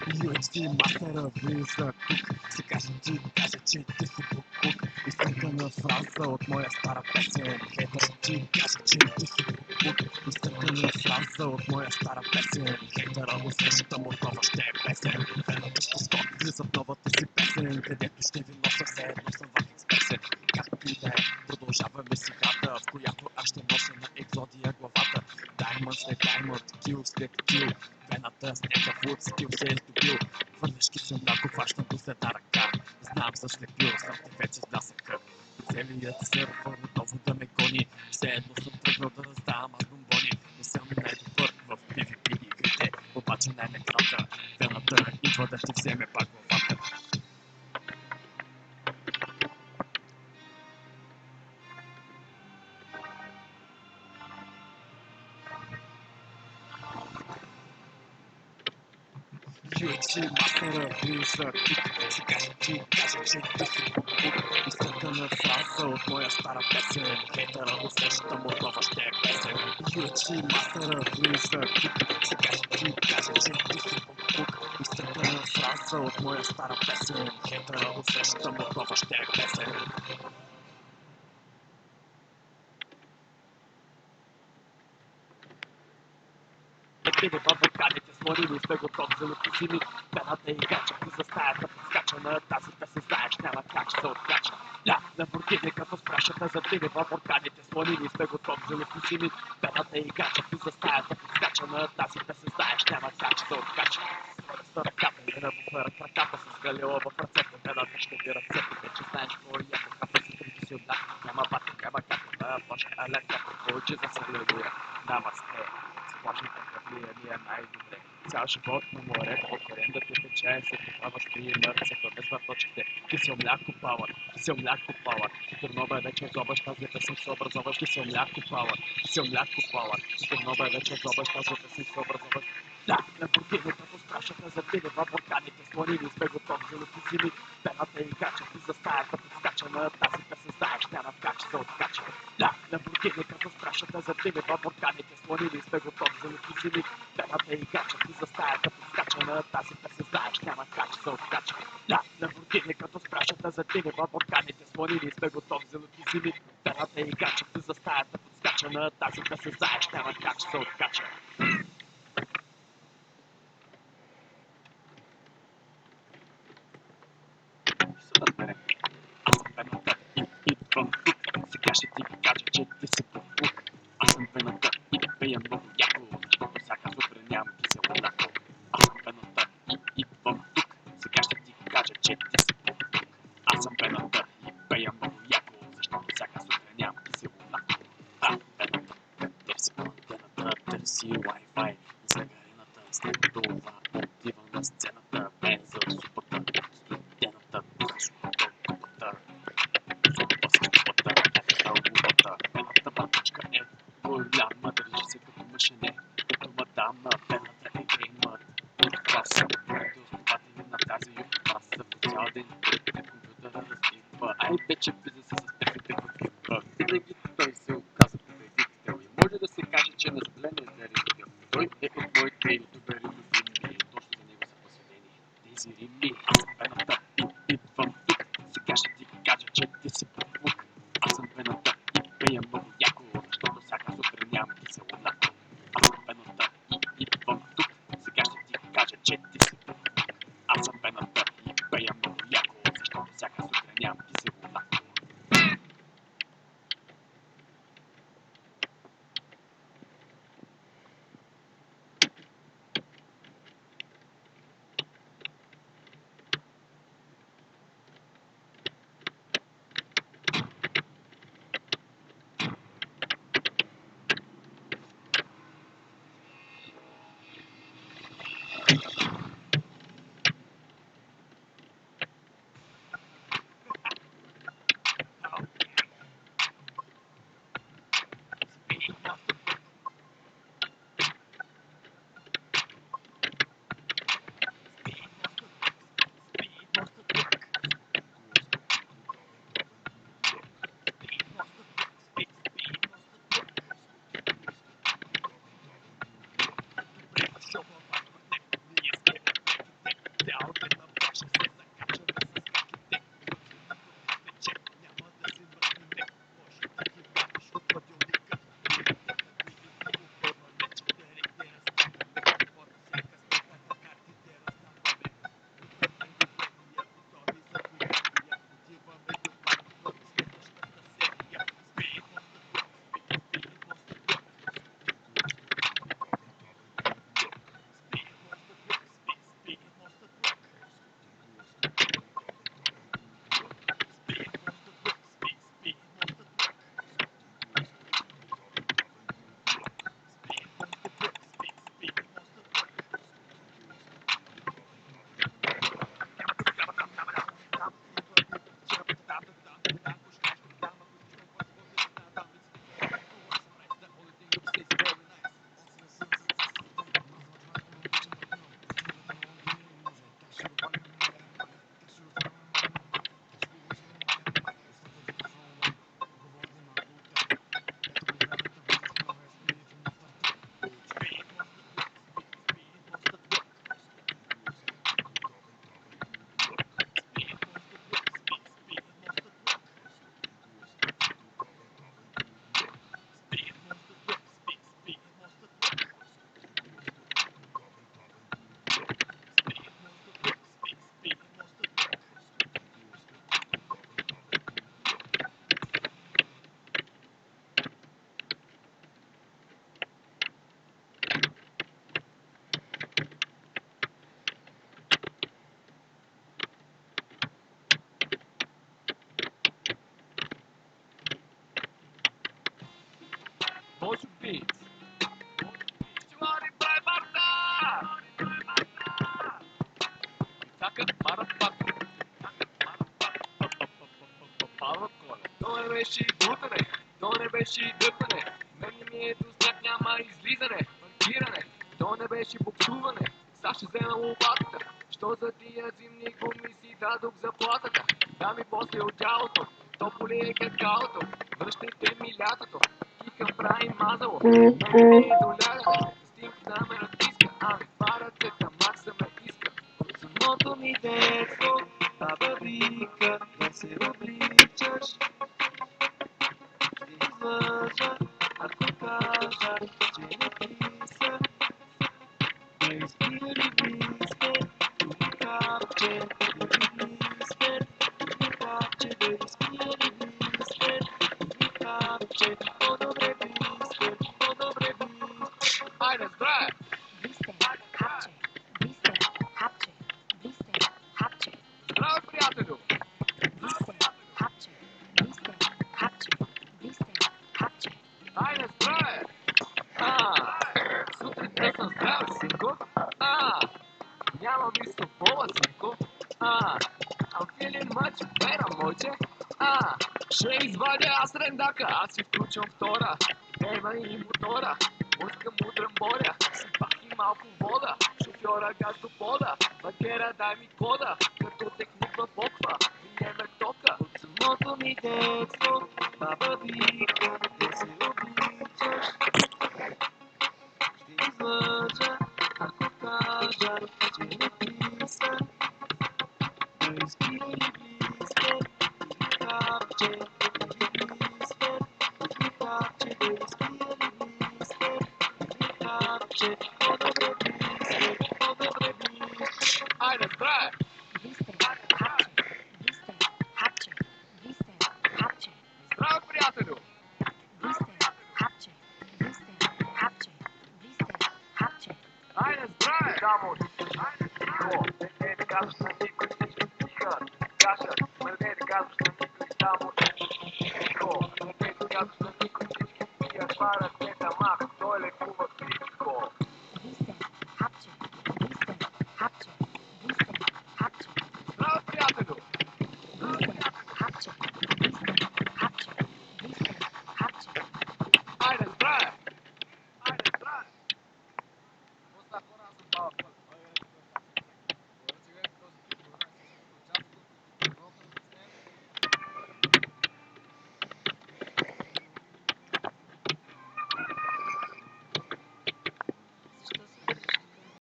UFC мастера влиза тук. Сега ще ти кажа, че ти си буклук. Изтъркана фраза от моя стара песен. Хейтър ще ти кажа, че ти си буклук. Изтъркана фраза от моя стара песен. Хейтъра усещам отново ще е песен. Вената ще скочи за новата си песен, където ще ви нося все едно съм в експресен. Както и да е, продължаваме с играта, в която аз ще нося на екзодия главата. Даймънд след даймънд, кил след кил. Вената с някакъв стил се е здобил. Хвърляшки се мляко, хващам го с една ръка. Знам заслепил съм те вече с блясъка. Целият сърфър отново да ме гони. Все едно съм тръгнал да раздавам аз бомбони. Не съм най-добър в PvP игрите, обаче най-накрата вената идва да ти вземе пак главата. UFC мастера влиза тук. Сега ще ти кажа, че ти си буклук. Изтъркана фраза от моя стара песен. Хейтъра усещам отново ще е песен. UFC мастера влиза тук. Сега ще ти кажа, че ти си буклук. Изтъркана фраза от моя стара песен. Хейтъра усещам отново ще е песен. Отиде във вулканите, слонили сте готов за лепозими. Пената и гача ти за стаята подскача на тази песен, знаеш няма как се откача. Ламборгини като спрашата за отиде във вулканите, слонили сте готов за лепозими. Пената и гача ти за стаята подскача на тази песен, знаеш няма как се откача. С ръката и на буфера, краката с галила в ръцете, пената ще ви ръцете, вече знаеш кой е, кафе си трите си отдах, няма бати, няма както да почка, аля както получи за салюдира. Намасте. Сплашната влияние най-добре. Цял живот на море, покорен да те тече, се това възприе мърцето, без върточките. Кисело мляко пауър, кисело мляко пауър. Турнова е вече зобаш, тази песен се образоваш, кисело мляко пауър, кисело мляко пауър. Турнова е вече зобаш, тази песен се образоваш. Ламборгини като спрашата за отиде във вулканите, слонили сме готов за лепозими. Пената и гача ти за стаята подскача на тази песен, знаеш няма как се откача. Ламборгини като спрашата за отиде във вулканите, слонили сме готов за лепозими. Пената и гача ти за стаята подскача на тази песен, знаеш няма как се откача. Ламборгини като спрашата за отиде във вулканите, слонили сме готов за лепозими. Пената и гача ти за стаята подскача на тази песен, знаеш няма как се откача. Аз съм вената и идвам тук. Сега ще ти кажа, че ти си буклук. Аз съм вената и пея много яко, защото всяка сутрин нямам кисело мляко. Аз съм вената и идвам тук. Сега ще ти кажа, че ти си буклук. Аз съм вената и пея много яко, защото всяка сутрин нямам кисело мляко. Вената, къде си антената, търси Wi-Fi. Загарената след това отивам на сцената. Мен за супата от студената, за супата от купата. Супа с купата, глупата. Пената батичка е голяма, държи се като мъжене, като мадама. Пената е геймър, това са първите основатели на тази юрба. Са по цял ден пред компютъра разтипва. Ай вече влиза се с тефите в клипа. Винаги той се оказа победител и може да се каже, че на зелен е зарядител. Той е от моите ютубери любими, точно за него са посветени тези рими. Аз съм пената и идвам тук. Сега ще ти кажа, че ти си буклук. Аз съм пената и пея много яко, защото всяка сутрин нямам кисело мляко. Аз съм пената и идвам тук. Сега ще ти кажа, че ти си буклук. Аз съм пената и пея много яко, защото всяка сутрин нямам кисело мляко. Така, марафак. Павла Коля. То не беше и бутане, то не беше и дърпане. Мен не ми е до сняг, няма излизане, паркиране. То не беше буксуване, сега ще взема лопатата. Що за тия зимни гуми си дадох заплатата? Да ми после от тялото, тополи е какаото. Връщайте ми лятото, кикам прави мазало. Мен не ми е до лягане, стинкна ме натиска. Ами парацета, макса ме иска. От самото ми детство, баба вика да се обличаш. Ще излъжа, ако кажа, че не ти са. Да изпили виске, тук капче, да виске, тук капче, да изпили виске, тук капче, по-добре виске, по-добре виске. Айде, здраве! Висте, хапче, висте, хапче, висте, хапче. Здраве, приятелю! Висте, хапче, висте, хапче, висте, хапче. Айде, здраве! Сутринта съм здраве, синко. Няма ми свобода, синко. I'm feeling much better, мойче. Ще извадя аз рендака, аз си включвам втора. Ема и мотора, пускам утрен боря. Сипах и малко вода, шофьора газ до пода. Бакера дай ми кода, като техниква боква. Виеме тока. От самото ми детство, баба вика да се обличаш. Ще излъжа, ако кажа, че не ти са. Да изпили виске, капче, виске, капче, да изпили виске, капче, по-добре виске, по-добре виске. Айде, здраве! Висте, хапче, висте, хапче, висте, хапче. Здраве, приятелю! Висте, хапче, висте, хапче, висте, хапче. Айде, здраве! Само, айде, тихо! Не да казваш на никой, всички тиха, каша, не да казваш на никой, само тихо! Не да казваш на никой, всички тия хванат не тамах, той лекува всичко. Висте, хапче, висте, хапче, висте, хапче. Здраве, приятелю! Висте, хапче, висте, хапче, висте, хапче. Айде, здраве! Айде, здраве! Какво са хора, аз съм Павла Коля.